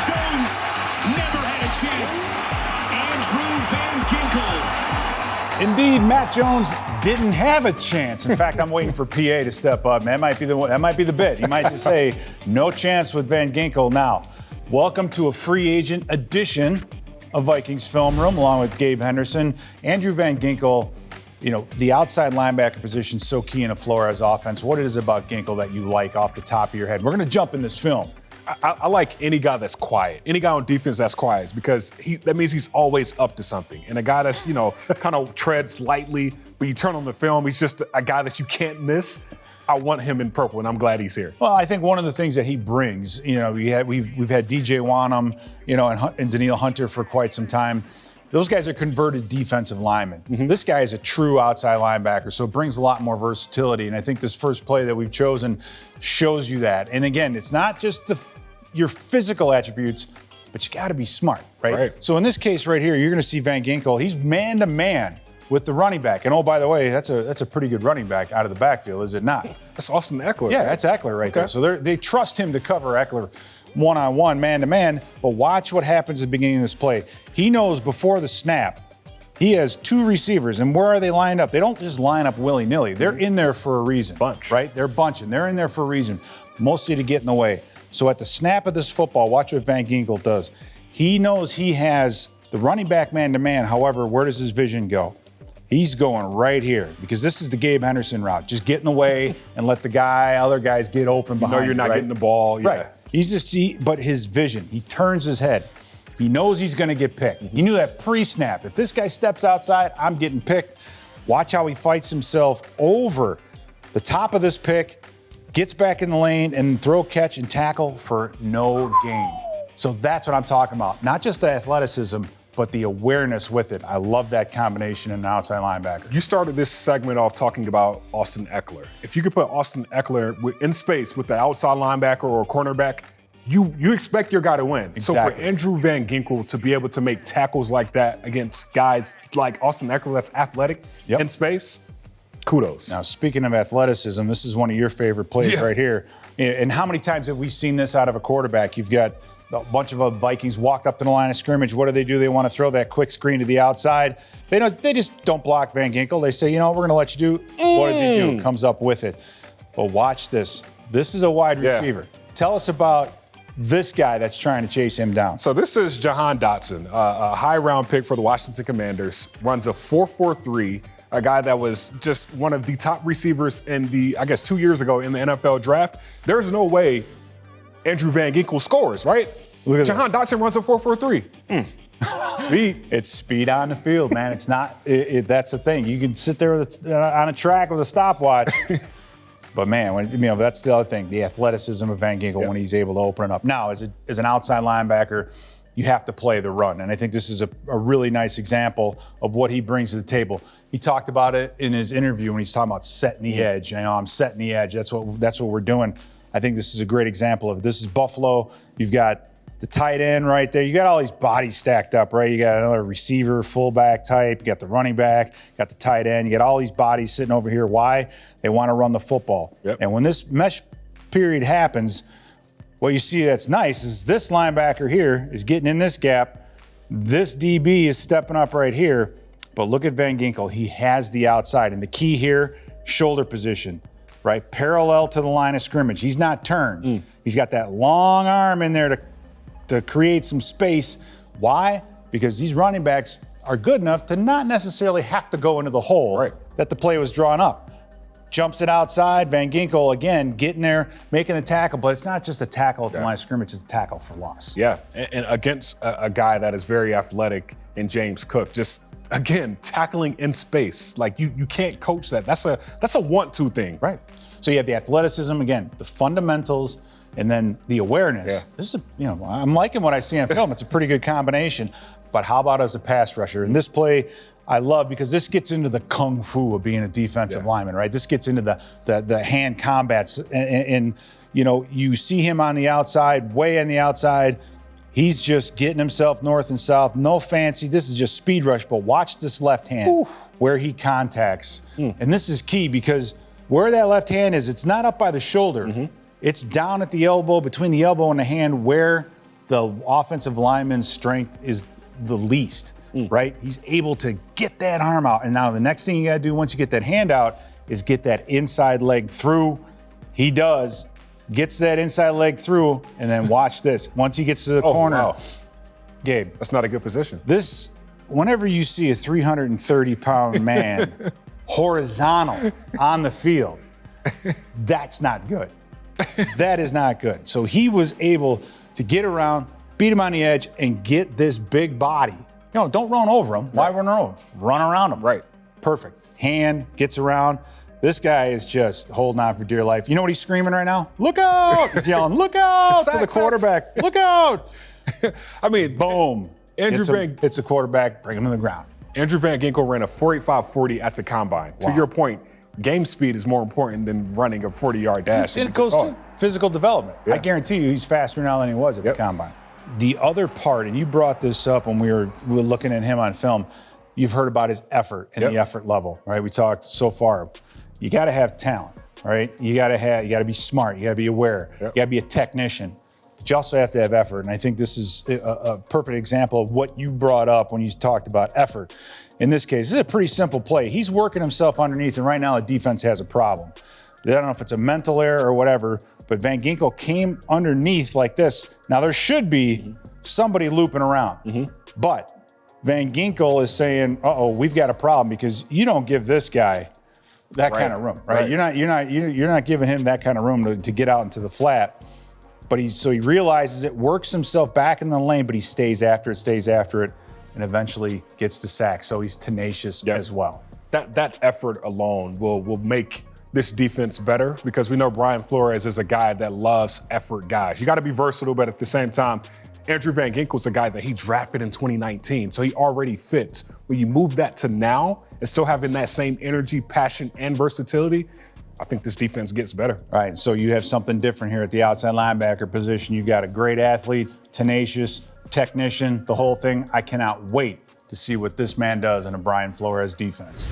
Jones never had a chance. Andrew Van Ginkel. Indeed, Matt Jones didn't have a chance. In fact, I'm waiting for PA to step up. Man, that might be the bit. He might just say, no chance with Van Ginkel. Now, welcome to a free agent edition of Vikings Film Room, along with Gabe Henderson. Andrew Van Ginkel, you know, the outside linebacker position is so key in a Flores offense. What is it about Ginkel that you like off the top of your head? We're going to jump in this film. I like any guy that's quiet, any guy on defense that's quiet, because that means he's always up to something. And a guy that's, you know, kind of treads lightly, but you turn on the film, he's just a guy that you can't miss. I want him in purple, and I'm glad he's here. Well, I think one of the things that he brings, you know, we've had DJ Wanham, you know, and Daniil Hunter for quite some time. Those guys are converted defensive linemen. Mm-hmm. This guy is a true outside linebacker, so it brings a lot more versatility. And I think this first play that we've chosen shows you that. And again, it's not just your physical attributes, but you got to be smart, right? So in this case right here, you're going to see Van Ginkel. He's man-to-man with the running back. And oh, by the way, that's a pretty good running back out of the backfield, is it not? That's Austin Ekeler. Yeah, that's Ekeler right there. So they trust him to cover Ekeler one-on-one, man-to-man. But watch what happens at the beginning of this play. He knows before the snap, he has two receivers. And where are they lined up? They don't just line up willy-nilly. They're in there for a reason. Bunch. Right? They're bunching. They're in there for a reason, mostly to get in the way. So at the snap of this football, watch what Van Ginkel does. He knows he has the running back man-to-man. However, where does his vision go? He's going right here because this is the Gabe Henderson route. Just get in the way and let the other guys get open behind you. You're not getting the ball. Right. But his vision, he turns his head. He knows he's going to get picked. He knew that pre-snap. If this guy steps outside, I'm getting picked. Watch how he fights himself over the top of this pick, gets back in the lane, and throw, catch, and tackle for no gain. So that's what I'm talking about. Not just the athleticism, but the awareness with it. I love that combination in an outside linebacker. You started this segment off talking about Austin Ekeler. If you could put Austin Ekeler in space with the outside linebacker or cornerback, you expect your guy to win. Exactly. So for Andrew Van Ginkel to be able to make tackles like that against guys like Austin Ekeler that's athletic in space, kudos. Now, speaking of athleticism, this is one of your favorite plays right here. And how many times have we seen this out of a quarterback? You've got a bunch of Vikings walked up to the line of scrimmage. What do? They want to throw that quick screen to the outside. They just don't block Van Ginkel. They say, you know, we're going to let you do. What does he do? Comes up with it. But watch this. This is a wide receiver. Tell us about this guy that's trying to chase him down. So this is Jahan Dotson, a high-round pick for the Washington Commanders. Runs a 4.43. A guy that was just one of the top receivers in 2 years ago in the NFL draft. There's no way Andrew Van Ginkel scores, right? Look at Jahan Dotson runs a 4.43. Speed. It's speed on the field, man. It's not. That's the thing. You can sit there on a track with a stopwatch, but man, that's the other thing. The athleticism of Van Ginkel when he's able to open it up. Now, as an outside linebacker, you have to play the run, and I think this is a really nice example of what he brings to the table. He talked about it in his interview when he's talking about setting the edge. I'm setting the edge. That's what we're doing. I think this is a great example of it. This is Buffalo. You've got the tight end right there. You got all these bodies stacked up, right? You got another receiver, fullback type. You got the running back. You got the tight end. You got all these bodies sitting over here. Why? They want to run the football. And when this mesh period happens, what you see that's nice is this linebacker here is getting in this gap. This DB is stepping up right here. But look at Van Ginkel. He has the outside. And the key here, shoulder position. Right, parallel to the line of scrimmage. He's not turned. He's got that long arm in there to create some space. Why? Because these running backs are good enough to not necessarily have to go into the hole that the play was drawn up. Jumps it outside. Van Ginkel, again, getting there, making a tackle, but it's not just a tackle at the line of scrimmage, it's a tackle for loss. Yeah, and against a guy that is very athletic in James Cook, just again, tackling in space. Like you can't coach that. That's a want-to thing. Right. So you have the athleticism, again, the fundamentals, and then the awareness. This is I'm liking what I see on film. It's a pretty good combination. But how about as a pass rusher? And this play I love because this gets into the kung fu of being a defensive lineman, right? This gets into the hand combats. And you see him on the outside, way on the outside. He's just getting himself north and south. No fancy. This is just speed rush. But watch this left hand where he contacts. And this is key because where that left hand is, it's not up by the shoulder. It's down at the elbow, between the elbow and the hand where the offensive lineman's strength is the least, right? He's able to get that arm out. And now the next thing you got to do once you get that hand out is get that inside leg through. He does, gets that inside leg through, and then watch this. Once he gets to the corner, wow. Gabe. That's not a good position. This, whenever you see a 330-pound man horizontal on the field, that's not good. That is not good. So he was able to get around, beat him on the edge, and get this big body. Don't run over him. Why run over him? Run around him. Right. Perfect. Hand gets around. This guy is just holding on for dear life. You know what he's screaming right now? Look out! He's yelling, look out to the quarterback. Look out! I mean, boom. Hits the quarterback, bring him to the ground. Andrew Van Ginkel ran a 4.85 40 at the combine. Wow. To your point, game speed is more important than running a 40-yard dash. And it goes to physical development. Yeah. I guarantee you he's faster now than he was at the combine. The other part, and you brought this up when we were looking at him on film, you've heard about his effort and the effort level, right? We talked so far. You got to have talent, right? You got to be smart. You got to be aware. You got to be a technician. But you also have to have effort. And I think this is a perfect example of what you brought up when you talked about effort. In this case, this is a pretty simple play. He's working himself underneath, and right now the defense has a problem. I don't know if it's a mental error or whatever, but Van Ginkel came underneath like this. Now, there should be somebody looping around. But Van Ginkel is saying, uh-oh, we've got a problem, because you don't give this guy that kind of room, right? You're not giving him that kind of room to get out into the flat. But he realizes it, works himself back in the lane, but he stays after it, and eventually gets the sack. So he's tenacious as well. That effort alone will make this defense better, because we know Brian Flores is a guy that loves effort guys. You got to be versatile, but at the same time, Andrew Van Ginkel's a guy that he drafted in 2019, so he already fits. When you move that to now and still having that same energy, passion, and versatility, I think this defense gets better. All right, so you have something different here at the outside linebacker position. You got a great athlete, tenacious, technician, the whole thing. I cannot wait to see what this man does in a Brian Flores defense.